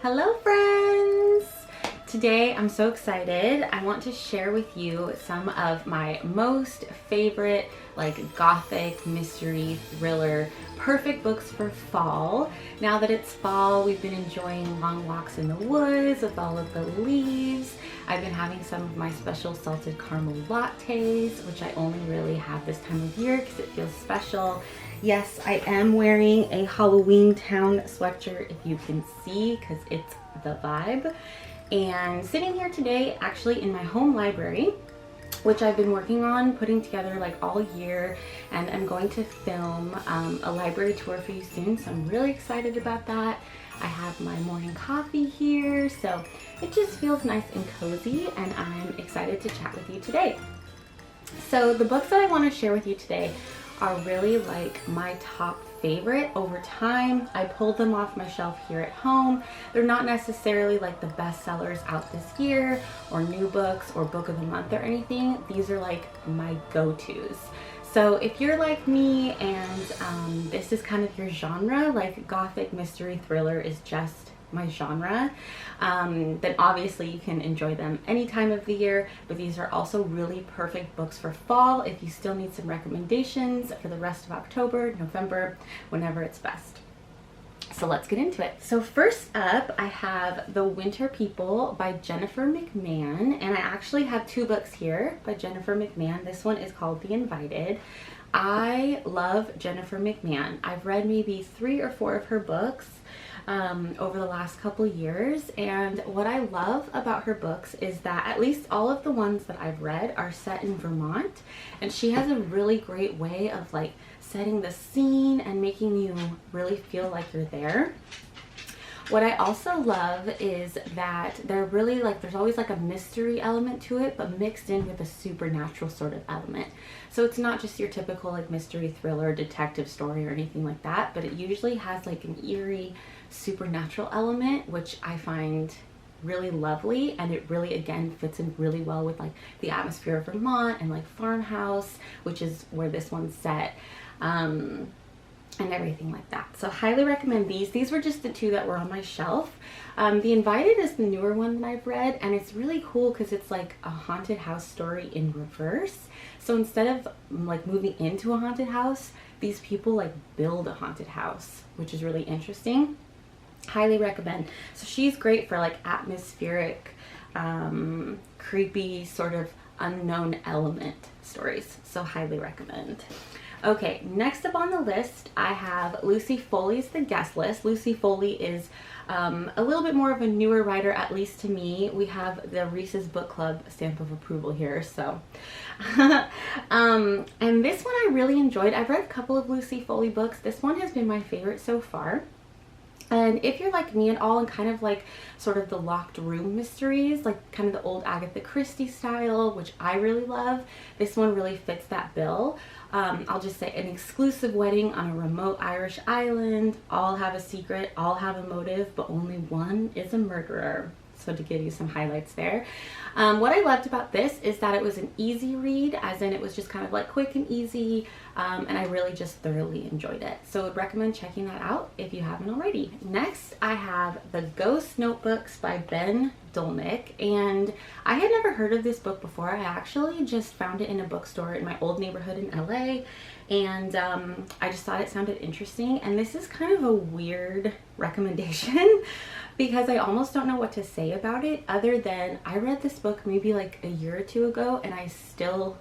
Hello friends! Today I'm so excited. I want to share with you some of my most favorite gothic mystery thriller perfect books for fall. Now that it's fall, we've been enjoying long walks in the woods with all of the leaves. I've been having some of my special salted caramel lattes, which I only really have this time of year because it feels special. Yes, I am wearing a Halloween Town sweatshirt, if you can see, because it's the vibe. And sitting here today, actually in my home library, which I've been working on putting together all year, and I'm going to film a library tour for you soon, so I'm really excited about that. I have my morning coffee here, so it just feels nice and cozy, and I'm excited to chat with you today. So the books that I want to share with you today are really my top favorite over time. I pulled them off my shelf here at home. They're not necessarily the best sellers out this year or new books or book of the month or anything. These are my go-tos. So if you're like me and this is kind of your genre, gothic mystery thriller is just my genre, then obviously you can enjoy them any time of the year, but these are also really perfect books for fall if you still need some recommendations for the rest of October, November, whenever it's best. So let's get into it. So first up, I have The Winter People by Jennifer McMahon, and I actually have two books here by Jennifer McMahon. This one is called The Invited. I love Jennifer McMahon. I've read maybe 3 or 4 of her books over the last couple years, and what I love about her books is that at least all of the ones that I've read are set in Vermont, and she has a really great way of setting the scene and making you really feel like you're there. What I also love is that they're really there's always a mystery element to it, but mixed in with a supernatural sort of element. So it's not just your typical mystery thriller detective story or anything like that, but it usually has an eerie supernatural element, which I find really lovely, and it really again fits in really well with the atmosphere of Vermont and farmhouse, which is where this one's set. And everything like that. So highly recommend these. These were just the 2 that were on my shelf. The Invited is the newer one that I've read, and it's really cool because it's a haunted house story in reverse. So instead of moving into a haunted house, these people build a haunted house, which is really interesting. Highly recommend. So she's great for atmospheric, creepy, sort of unknown element stories. So highly recommend. Okay, next up on the list, I have Lucy Foley's The Guest List. Lucy Foley is a little bit more of a newer writer, at least to me. We have the Reese's Book Club stamp of approval here, so. And this one I really enjoyed. I've read a couple of Lucy Foley books. This one has been my favorite so far. And if you're like me at all and kind of sort of the locked room mysteries, kind of the old Agatha Christie style, which I really love, this one really fits that bill. I'll just say an exclusive wedding on a remote Irish island, all have a secret, all have a motive, but only one is a murderer. So to give you some highlights there. What I loved about this is that it was an easy read, as in it was just kind of quick and easy, and I really just thoroughly enjoyed it. So I would recommend checking that out if you haven't already. Next, I have The Ghost Notebooks by Ben Dolnick, and I had never heard of this book before. I actually just found it in a bookstore in my old neighborhood in LA, and I just thought it sounded interesting, and this is kind of a weird recommendation because I almost don't know what to say about it other than I read this book maybe a year or 2 ago, and I still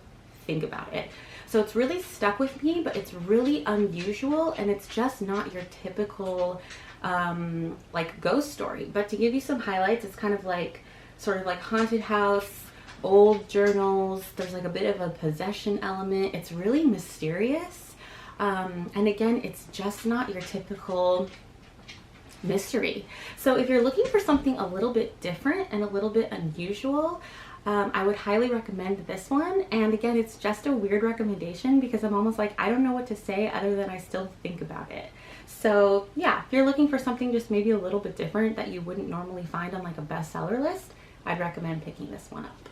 think about it. So it's really stuck with me, but it's really unusual, and it's just not your typical ghost story. But to give you some highlights, it's kind of sort of haunted house, old journals. There's a bit of a possession element. It's really mysterious, and again, it's just not your typical mystery. So if you're looking for something a little bit different and a little bit unusual, I would highly recommend this one. And again, it's just a weird recommendation because I'm almost I don't know what to say other than I still think about it. So yeah, if you're looking for something just maybe a little bit different that you wouldn't normally find on a bestseller list, I'd recommend picking this one up.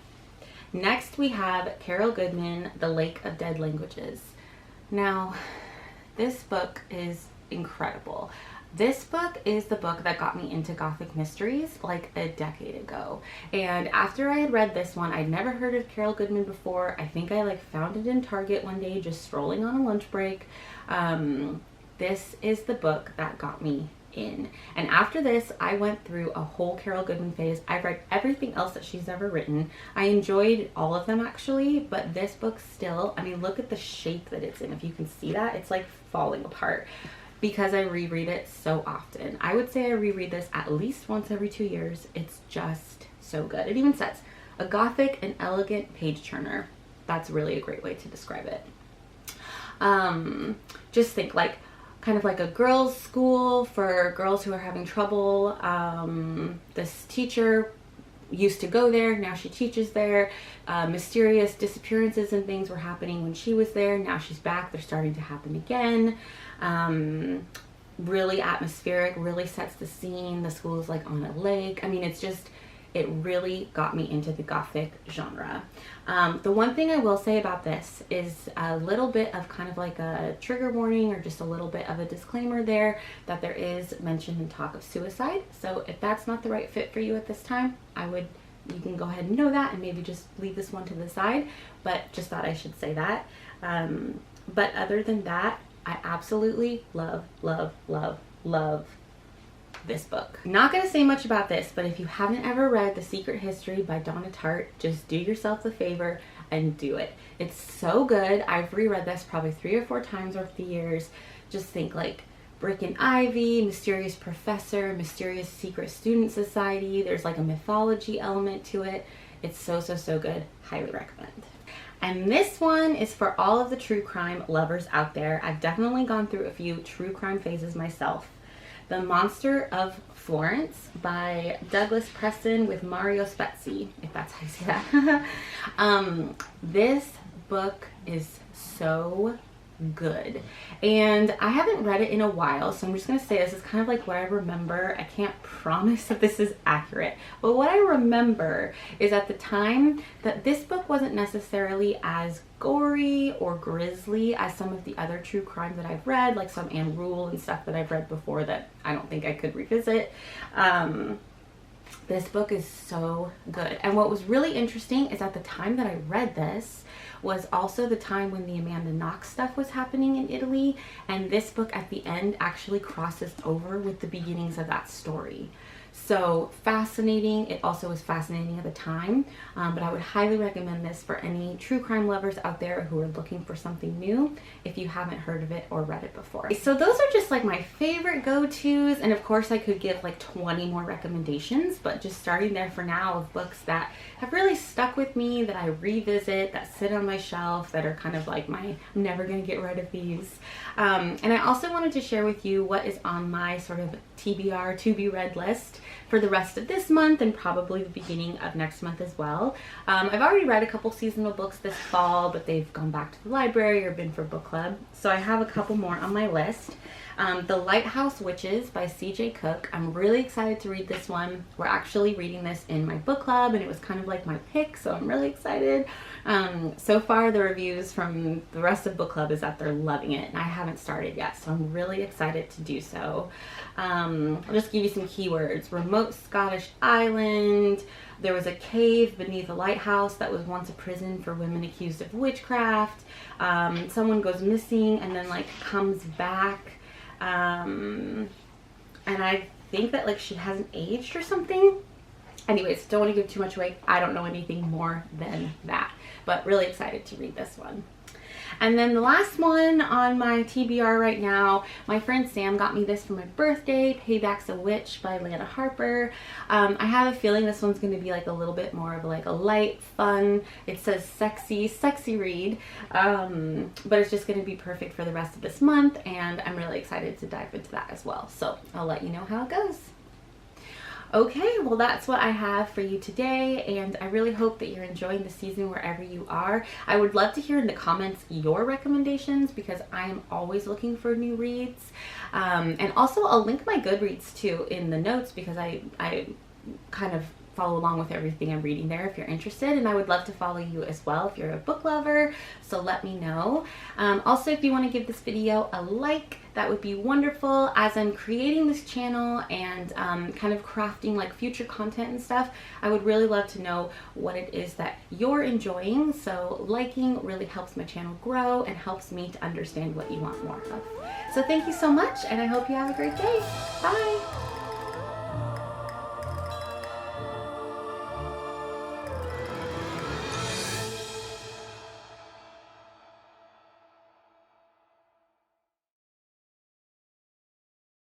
Next, we have Carol Goodman, The Lake of Dead Languages. Now, this book is incredible. This book is the book that got me into Gothic mysteries like a decade ago. And after I had read this one, I'd never heard of Carol Goodman before. I think I like found it in Target one day just strolling on a lunch break. This is the book that got me in. And after this, I went through a whole Carol Goodman phase. I've read everything else that she's ever written. I enjoyed all of them actually, but this book still, I mean, look at the shape that it's in. If you can see that, it's like falling apart because I reread it so often. I would say I reread this at least once every 2 years. It's just so good. It even says, a Gothic and elegant page turner. That's really a great way to describe it. Just think like, kind of like a girls' school for girls who are having trouble. This teacher used to go there, now she teaches there. Mysterious disappearances and things were happening when she was there. Now she's back, they're starting to happen again. Really atmospheric, really sets the scene. The school is like on a lake. I mean, it's just, it really got me into the Gothic genre. The one thing I will say about this is a little bit of kind of like a trigger warning or just a little bit of a disclaimer there that there is mention and talk of suicide. So if that's not the right fit for you at this time, you can go ahead and know that and maybe just leave this one to the side, but just thought I should say that. But other than that, I absolutely love, love, love, love this book. Not going to say much about this, but if you haven't ever read The Secret History by Donna Tartt, just do yourself the favor and do it. It's so good. I've reread this probably 3 or 4 times over the years. Just think like Brick and Ivy, Mysterious Professor, Mysterious Secret Student Society. There's like a mythology element to it. It's so, so, so good. Highly recommend. And this one is for all of the true crime lovers out there. I've definitely gone through a few true crime phases myself. The Monster of Florence by Douglas Preston with Mario Spezzi, if that's how you say that. This book is so good. And I haven't read it in a while, so I'm just going to say this is kind of like what I remember. I can't promise that this is accurate, but what I remember is at the time that this book wasn't necessarily as gory or grisly as some of the other true crime that I've read, like some Anne Rule and stuff that I've read before that I don't think I could revisit. This book is so good. And what was really interesting is at the time that I read this was also the time when the Amanda Knox stuff was happening in Italy, and this book at the end actually crosses over with the beginnings of that story. So fascinating. It also was fascinating at the time, but I would highly recommend this for any true crime lovers out there who are looking for something new if you haven't heard of it or read it before. So those are just like my favorite go-tos, and of course I could give like 20 more recommendations, but just starting there for now of books that have really stuck with me, that I revisit, that sit on my shelf, that are kind of like I'm never gonna get rid of these. And I also wanted to share with you what is on my sort of TBR, to be read list for the rest of this month and probably the beginning of next month as well. I've already read a couple seasonal books this fall, but they've gone back to the library or been for book club. So I have a couple more on my list. The Lighthouse Witches by C.J. Cook. I'm really excited to read this one. We're actually reading this in my book club, and it was kind of like my pick, so I'm really excited. So far, the reviews from the rest of book club is that they're loving it, and I haven't started yet, so I'm really excited to do so. I'll just give you some keywords. Remote Scottish island. There was a cave beneath a lighthouse that was once a prison for women accused of witchcraft. Someone goes missing and then like comes back. And I think that like she hasn't aged or something. Anyways, don't want to give too much away. I don't know anything more than that, but really excited to read this one. And then the last one on my TBR right now, my friend Sam got me this for my birthday, Payback's a Witch by Lana Harper. I have a feeling this one's going to be like a little bit more of like a light, fun, it says sexy read, but it's just going to be perfect for the rest of this month, and I'm really excited to dive into that as well. So I'll let you know how it goes. Okay, well that's what I have for you today, and I really hope that you're enjoying the season wherever you are. I would love to hear in the comments your recommendations because I am always looking for new reads. And also I'll link my Goodreads too in the notes because I kind of follow along with everything I'm reading there if you're interested, and I would love to follow you as well if you're a book lover, so let me know. Also, if you want to give this video a like, that would be wonderful. As I'm creating this channel and kind of crafting like future content and stuff, I would really love to know what it is that you're enjoying. So liking really helps my channel grow and helps me to understand what you want more of. So thank you so much, and I hope you have a great day. Bye!